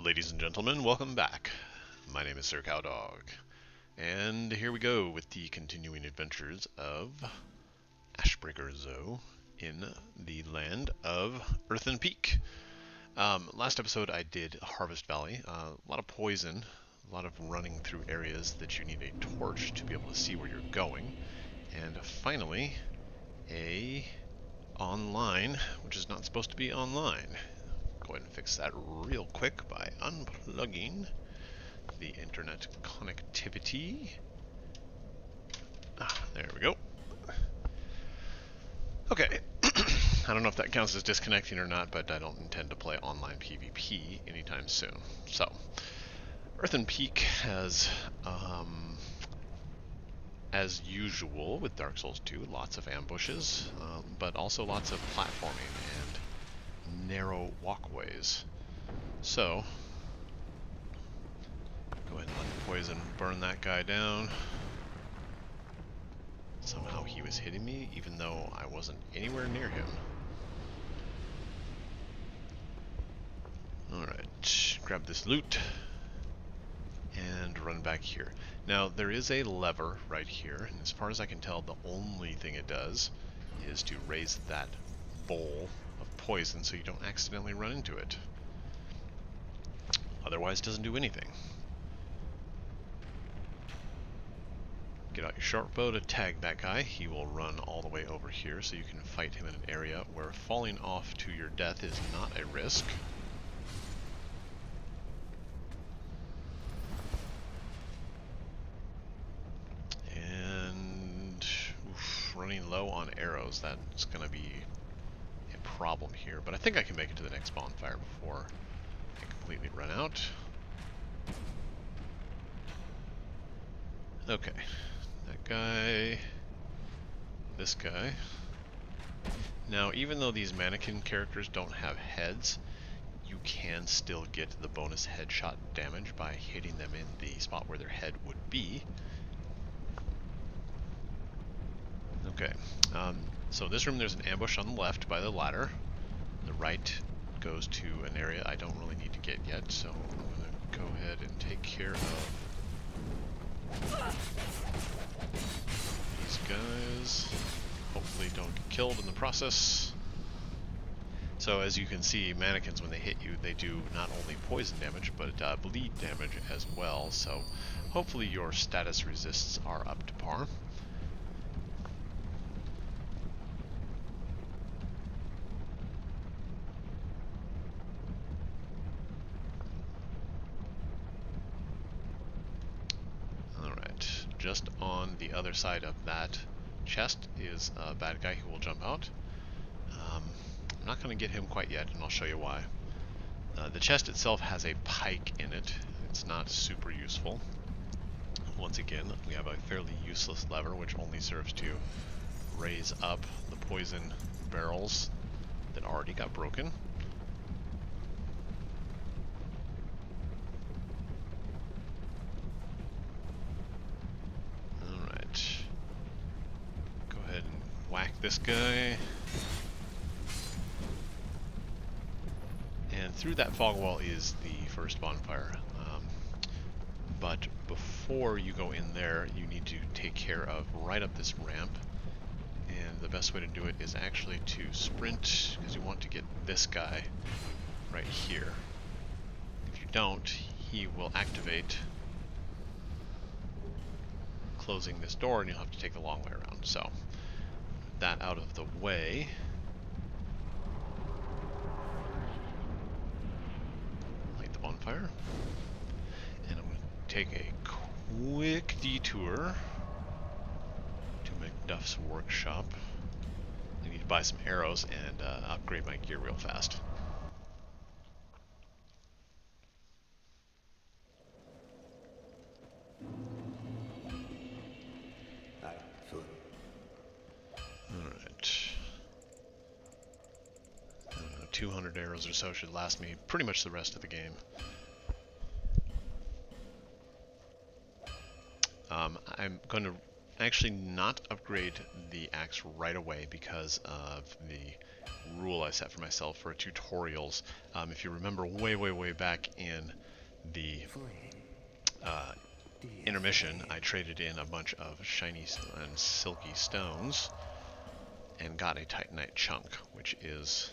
Ladies and gentlemen, welcome back. My name is Sir Cowdog, and here we go with the continuing adventures of Ashbreaker Zoo in the land of Earthen Peak. Last episode I did Harvest Valley, a lot of poison, a lot of running through areas that you need a torch to be able to see where you're going, and finally a online, which is not supposed to be online. Go ahead and fix that real quick by unplugging the internet connectivity. There we go. Okay. I don't know if that counts as disconnecting or not, but I don't intend to play online PvP anytime soon. So, Earthen Peak has, as usual with Dark Souls 2, lots of ambushes, but also lots of platforming and narrow walkways. So, go ahead and let the poison burn that guy down. Somehow he was hitting me, even though I wasn't anywhere near him. Alright, grab this loot and run back here. Now, there is a lever right here, and as far as I can tell, the only thing it does is to raise that bowl of poison so you don't accidentally run into it. Otherwise, it doesn't do anything. Get out your short bow to tag that guy. He will run all the way over here so you can fight him in an area where falling off to your death is not a risk. And running low on arrows, that's going to be a problem here. But I think I can make it to the next bonfire before I completely run out. Okay. That guy, this guy. Now, even though these Mannakin characters don't have heads, you can still get the bonus headshot damage by hitting them in the spot where their head would be. Okay, so this room there's an ambush on the left by the ladder. The right goes to an area I don't really need to get yet, so I'm going to go ahead and take care of these guys. Hopefully don't get killed in the process. So as you can see, Mannakins, when they hit you, they do not only poison damage, but bleed damage as well. So hopefully your status resists are up to par. Alright, just on the other side of that chest is a bad guy who will jump out. I'm not going to get him quite yet, and I'll show you why. The chest itself has a pike in it. It's not super useful. Once again, we have a fairly useless lever, which only serves to raise up the poison barrels that already got broken. Alright. Go ahead and whack this guy. And through that fog wall is the first bonfire. But before you go in there, you need to take care of right up this ramp. And the best way to do it is actually to sprint, because you want to get this guy right here. If you don't, he will activate closing this door, and you'll have to take the long way around. So, with that out of the way, light the bonfire. And I'm going to take a quick detour to Macduff's workshop. I need to buy some arrows and upgrade my gear real fast. Alright. 200 arrows or so should last me pretty much the rest of the game. I'm going to actually not upgrade the axe right away because of the rule I set for myself for tutorials. If you remember way back in the intermission, I traded in a bunch of shiny and silky stones and got a Titanite chunk, which is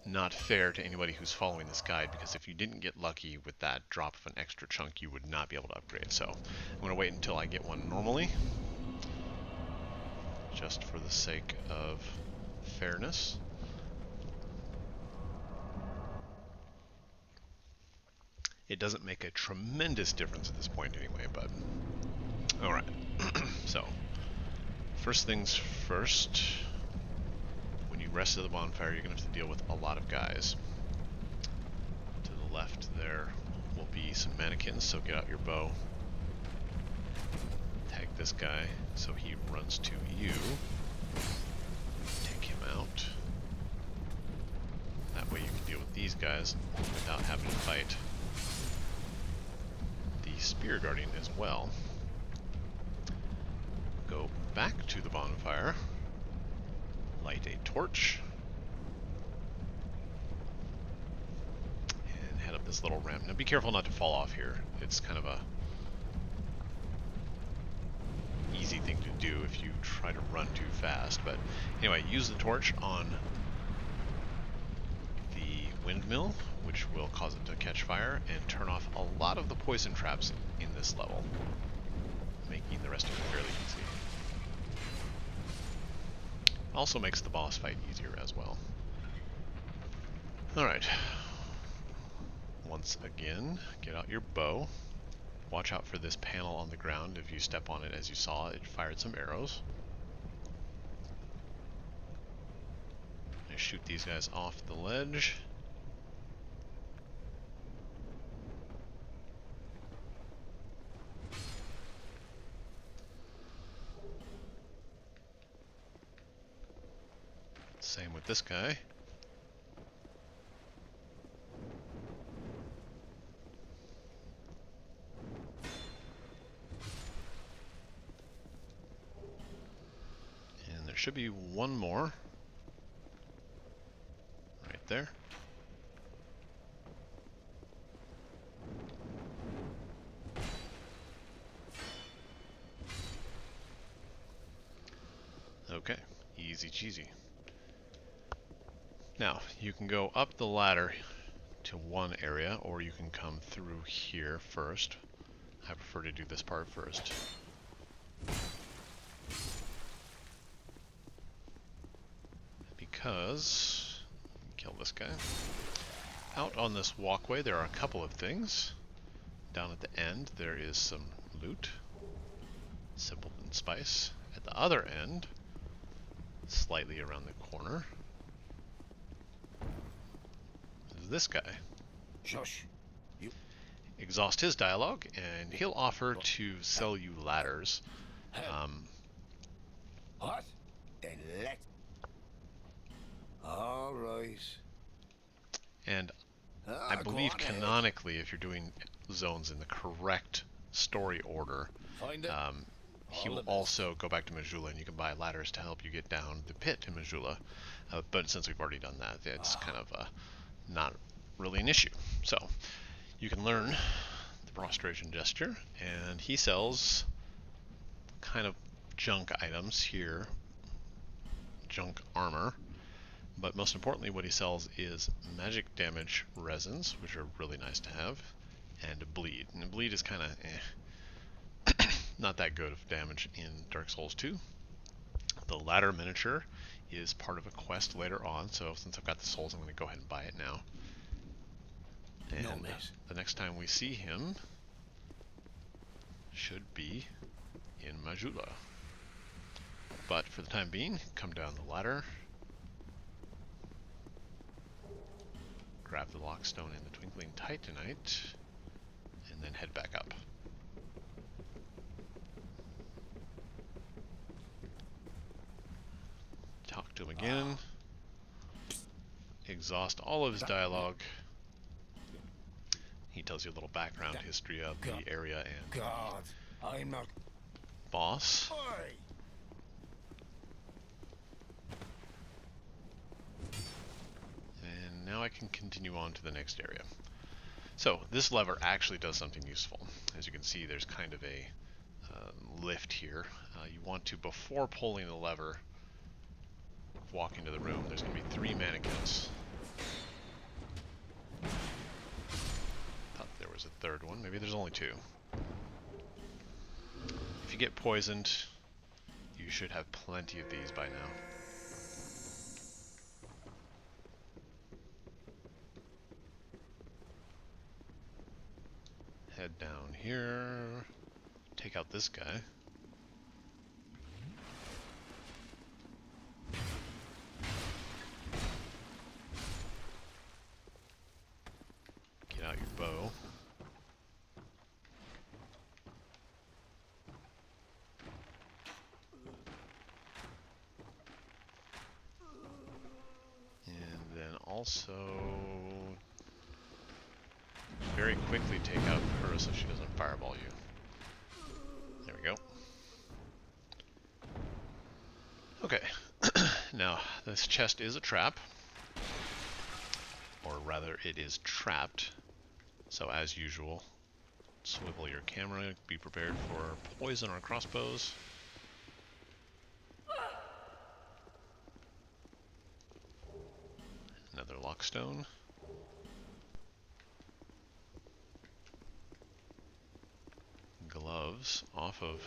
not fair to anybody who's following this guide, because if you didn't get lucky with that drop of an extra chunk, you would not be able to upgrade. So I'm going to wait until I get one normally, just for the sake of fairness. It doesn't make a tremendous difference at this point anyway, but alright. So, first things first, when you rest at the bonfire, you're going to have to deal with a lot of guys. To the left there will be some Mannakins, so get out your bow. Tag this guy so he runs to you. Take him out. That way you can deal with these guys without having to fight the Spear Guardian as well. Go back to the bonfire. Light a torch. And head up this little ramp. Now be careful not to fall off here. It's kind of a easy thing to do if you try to run too fast. But anyway, use the torch on the windmill, which will cause it to catch fire, and turn off a lot of the poison traps in this level, making the rest of it fairly easy. Also makes the boss fight easier as well. Alright. Once again, get out your bow. Watch out for this panel on the ground. If you step on it, as you saw, it fired some arrows. I shoot these guys off the ledge. Same with this guy. And there should be one more. Right there. Okay, easy cheesy. Now, you can go up the ladder to one area, or you can come through here first. I prefer to do this part first. Because, kill this guy. Out on this walkway there are a couple of things. Down at the end there is some loot. Simpleton spice. At the other end, slightly around the corner, is this guy. Shush. You Exhaust his dialogue, and he'll offer to sell you ladders. what? Then let. All right. And I believe canonically, if you're doing zones in the correct story order, Find it. he will also go back to Majula, and you can buy ladders to help you get down the pit in Majula. But since we've already done that, it's kind of not really an issue. So you can learn the prostration gesture, and he sells kind of junk items here, junk armor. But most importantly, what he sells is magic damage resins, which are really nice to have, and bleed. And bleed is kind of not that good of damage in Dark Souls 2. The ladder miniature is part of a quest later on, so since I've got the souls, I'm going to go ahead and buy it now. And No miss. the next time we see him should be in Majula. But for the time being, come down the ladder, grab the lockstone and the twinkling titanite, and then head back up. Talk to him again. Exhaust all of his dialogue. He tells you a little background history of the area and God, I'm not. boss. Oi! And now I can continue on to the next area. So this lever actually does something useful. As you can see, there's kind of a lift here. You want to, before pulling the lever, walk into the room. There's going to be 3 mannequins. Thought there was a third one. Maybe there's only 2. If you get poisoned, you should have plenty of these by now. Head down here, take out this guy. Get out your bow. And then also very quickly take out her so she doesn't fireball you. There we go. Okay, now this chest is a trap, or rather it is trapped. So as usual, swivel your camera, be prepared for poison or crossbows. Another lockstone. Gloves off of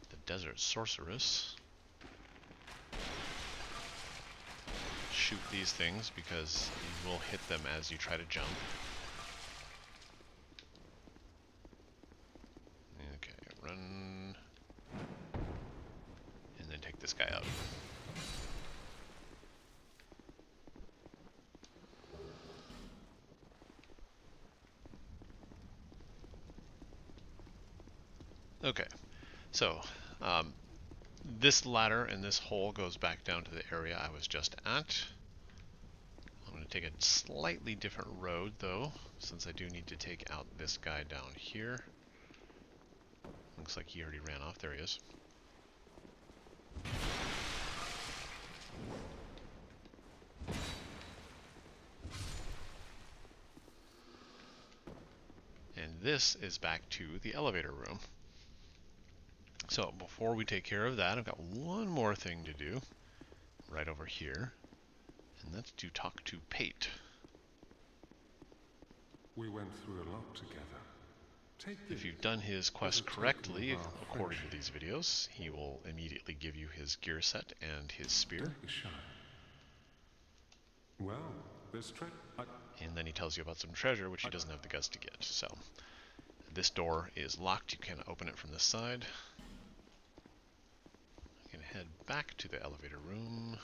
the desert sorceress. Shoot these things because you will hit them as you try to jump. Okay, run. And then take this guy out. Okay, so this ladder and this hole goes back down to the area I was just at. I'm going to take a slightly different road though, since I do need to take out this guy down here. Looks like he already ran off. There he is. And this is back to the elevator room. So before we take care of that, I've got one more thing to do right over here, and that's to talk to Pate. We went through a lot together. If you've done his quest correctly, according to these videos, he will immediately give you his gear set and his spear. Don't be shy. Well, this trip, And then he tells you about some treasure, which he doesn't have the guts to get. So this door is locked. You can't open it from this side. You can head back to the elevator room.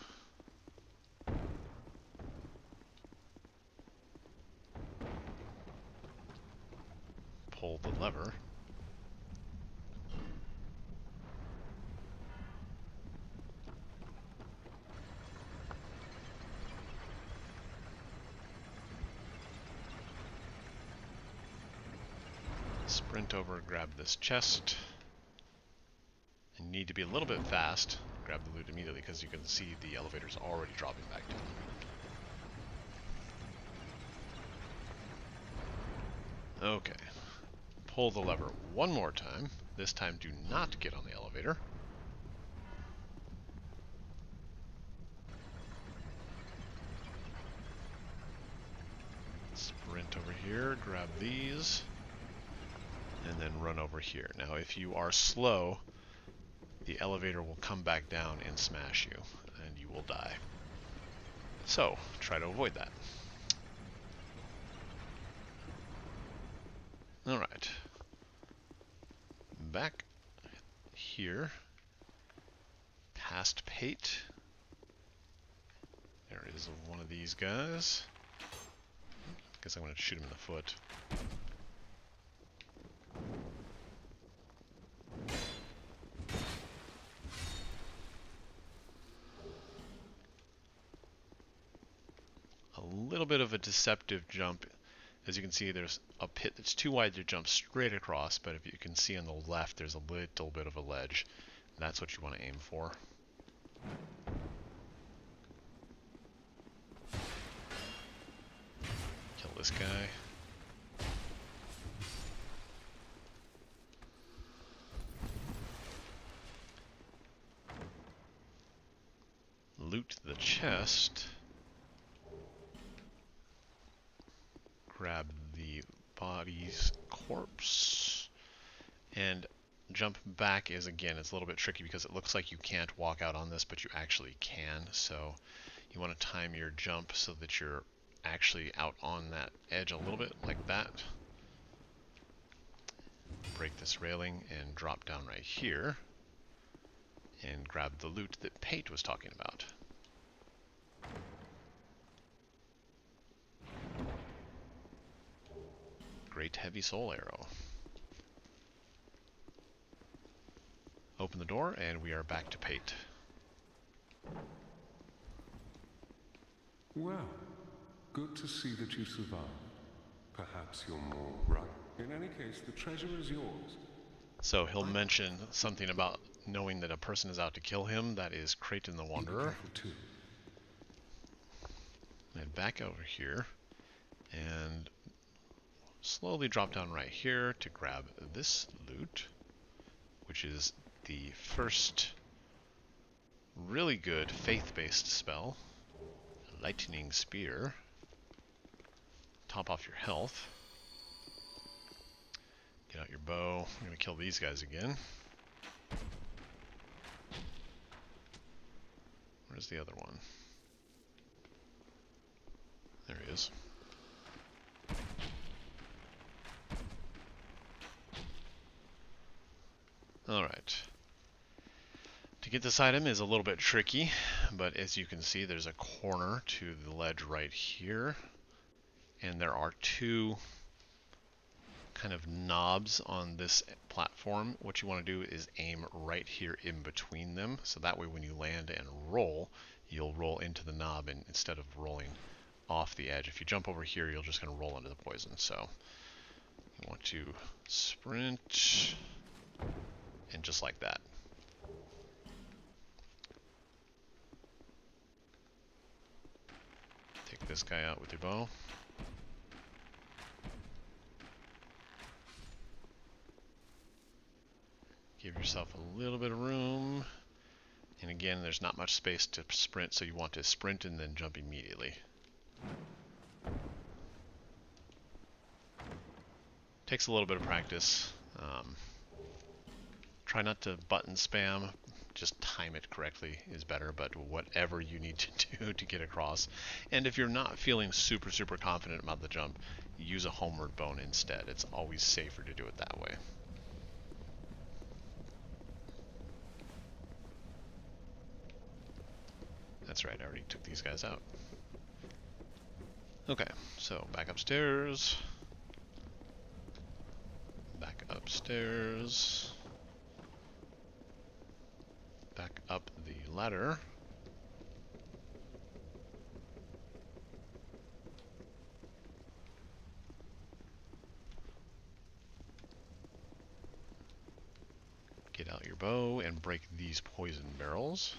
Pull the lever. Sprint over, grab this chest. And you need to be a little bit fast. Grab the loot immediately because you can see the elevator's already dropping back down. Okay. Pull the lever one more time. This time do not get on the elevator. Sprint over here, grab these, and then run over here. Now if you are slow, the elevator will come back down and smash you, and you will die. So, try to avoid that. Alright. Back here. Past Pate. There is one of these guys. Guess I'm going to shoot him in the foot. A little bit of a deceptive jump. As you can see, there's a pit that's too wide to jump straight across, but if you can see on the left, there's a little bit of a ledge. That's what you want to aim for. Kill this guy. Loot the chest. Grab the body's corpse. And jump back is, again, it's a little bit tricky because it looks like you can't walk out on this, but you actually can. So you want to time your jump so that you're actually out on that edge a little bit, like that. Break this railing and drop down right here. And grab the loot that Pate was talking about. Great heavy soul arrow. Open the door and we are back to Pate. Well, good to see that you survived. Perhaps you're more right. In any case, the treasure is yours. So he'll mention something about knowing that a person is out to kill him. That is Creighton the Wanderer. And back over here and slowly drop down right here to grab this loot, which is the first really good faith-based spell, Lightning Spear. Top off your health. Get out your bow. I'm going to kill these guys again. Where's the other one? There he is. Alright. To get this item is a little bit tricky, but as you can see, there's a corner to the ledge right here. And there are two kind of knobs on this platform. What you want to do is aim right here in between them, so that way when you land and roll, you'll roll into the knob instead of rolling off the edge. If you jump over here, you're just going to roll into the poison. So you want to sprint, and just like that. Take this guy out with your bow. Give yourself a little bit of room. And again, there's not much space to sprint, so you want to sprint and then jump immediately. Takes a little bit of practice. Try not to button spam. Just time it correctly is better, but whatever you need to do to get across. And if you're not feeling super confident about the jump, use a homeward bone instead. It's always safer to do it that way. That's right, I already took these guys out. Okay, so back upstairs. Back upstairs. Back up the ladder. Get out your bow and break these poison barrels.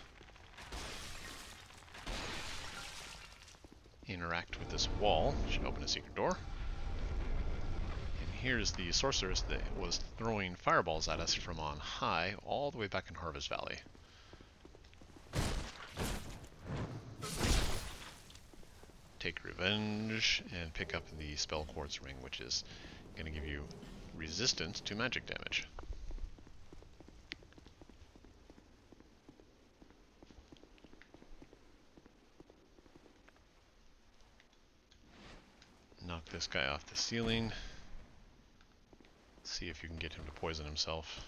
Interact with this wall, should open a secret door. And here's the sorceress that was throwing fireballs at us from on high, all the way back in Harvest Valley. Take revenge and pick up the Spell Quartz Ring, which is going to give you resistance to magic damage. Knock this guy off the ceiling. See if you can get him to poison himself.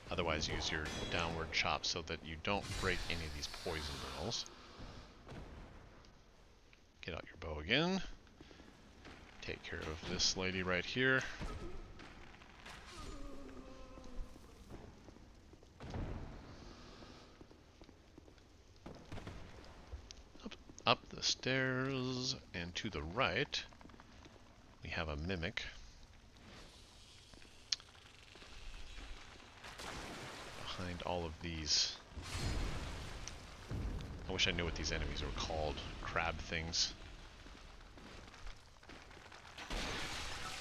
Otherwise, use your downward chop so that you don't break any of these poison barrels. Get out your bow again. Take care of this lady right here. stairs, and to the right, we have a mimic. Behind all of these. I wish I knew what these enemies were called. Crab things.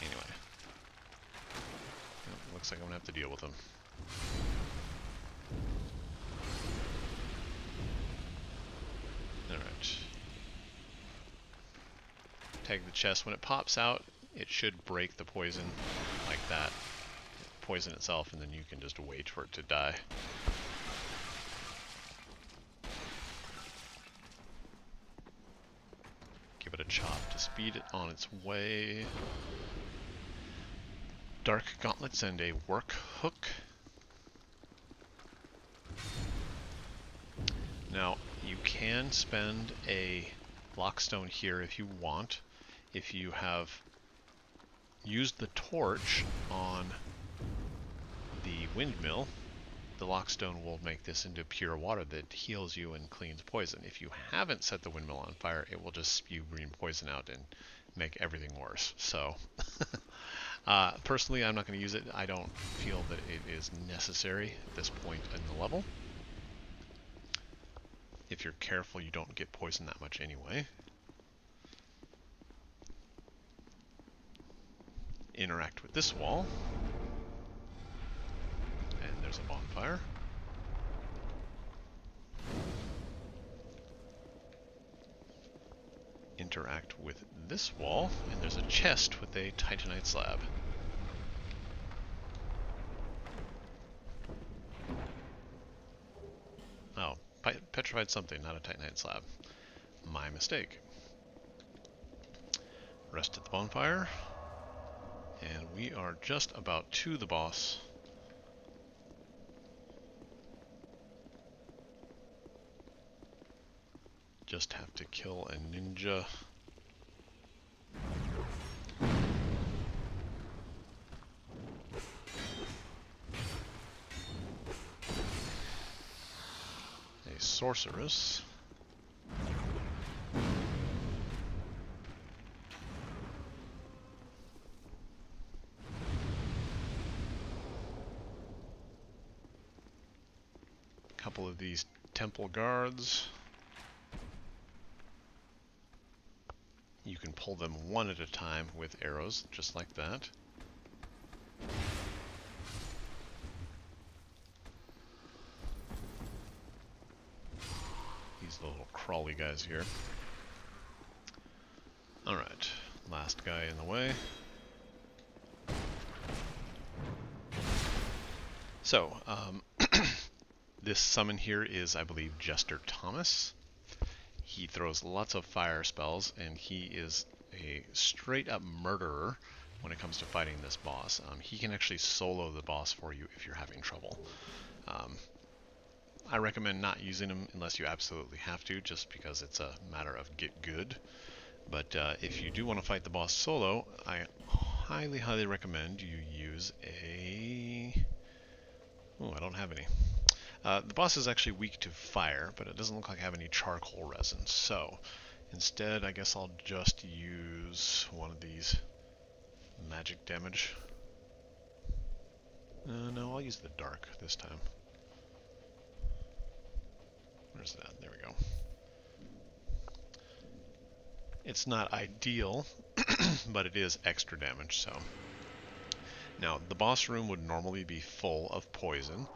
Anyway. Yep, looks like I'm gonna have to deal with them. Alright. Tag the chest. When it pops out, it should break the poison like that. Poison itself, and then you can just wait for it to die. Give it a chop to speed it on its way. Dark gauntlets and a work hook. Now, you can spend a lockstone here if you want. If you have used the torch on the windmill, the lockstone will make this into pure water that heals you and cleans poison. If you haven't set the windmill on fire, it will just spew green poison out and make everything worse. So, personally, I'm not going to use it. I don't feel that it is necessary at this point in the level. If you're careful, you don't get poisoned that much anyway. Interact with this wall. And there's a bonfire. Interact with this wall, and there's a chest with a titanite slab. Oh, petrified something, not a titanite slab. My mistake. Rest at the bonfire. And we are just about to the boss. Just have to kill a ninja. A sorceress. A couple of these temple guards. You can pull them one at a time with arrows, just like that. These little crawly guys here. Alright, last guy in the way. So, this summon here is, I believe, Jester Thomas. He throws lots of fire spells, and he is a straight-up murderer when it comes to fighting this boss. He can actually solo the boss for you if you're having trouble. I recommend not using him unless you absolutely have to, just because it's a matter of get good. But if you do want to fight the boss solo, I highly, highly recommend you use a... Oh, I don't have any. The boss is actually weak to fire, but it doesn't look like I have any charcoal resin. So, instead, I guess I'll just use one of these magic damage. No, I'll use the dark this time. Where's that? There we go. It's not ideal, but it is extra damage, so. Now, the boss room would normally be full of poison.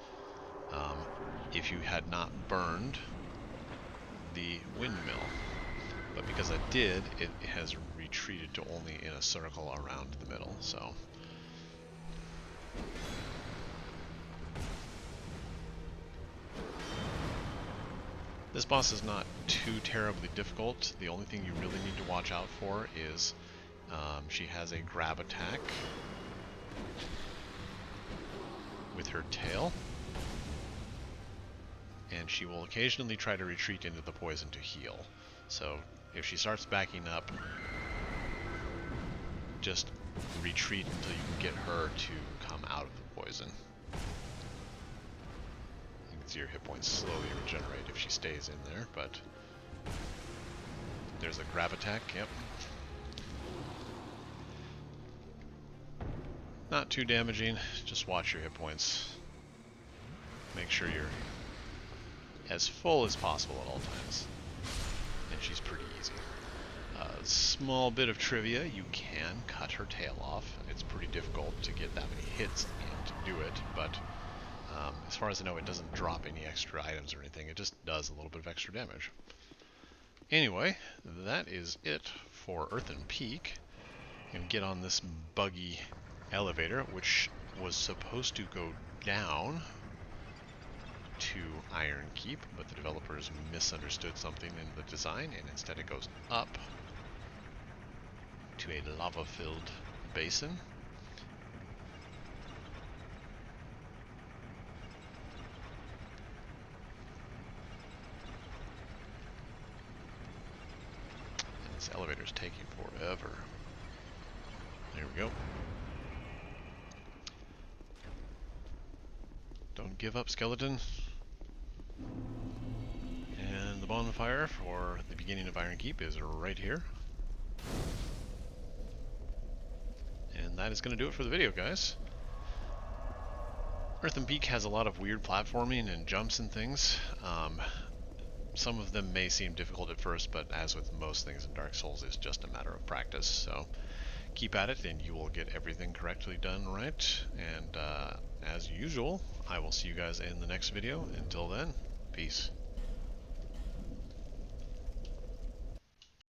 If you had not burned the windmill. But because I did, it has retreated to only in a circle around the middle, so. This boss is not too terribly difficult. The only thing you really need to watch out for is she has a grab attack with her tail. And she will occasionally try to retreat into the poison to heal. So if she starts backing up, just retreat until you can get her to come out of the poison. You can see her hit points slowly regenerate if she stays in there, but There's a grab attack, yep. Not too damaging, just watch your hit points. Make sure you're as full as possible at all times. And she's pretty easy. Small bit of trivia, you can cut her tail off. It's pretty difficult to get that many hits in to do it, but as far as I know, it doesn't drop any extra items or anything. It just does a little bit of extra damage. Anyway, that is it for Earthen Peak. And get on this buggy elevator, which was supposed to go down to Iron Keep, but the developers misunderstood something in the design, and instead it goes up to a lava-filled basin. And this elevator's taking forever. There we go. Don't give up, skeleton. And the bonfire for the beginning of Iron Keep is right here. And that is going to do it for the video, guys. Earthen Peak has a lot of weird platforming and jumps and things. Some of them may seem difficult at first, but as with most things in Dark Souls, it's just a matter of practice. So keep at it and you will get everything correctly done right. And as usual, I will see you guys in the next video. Until then, peace.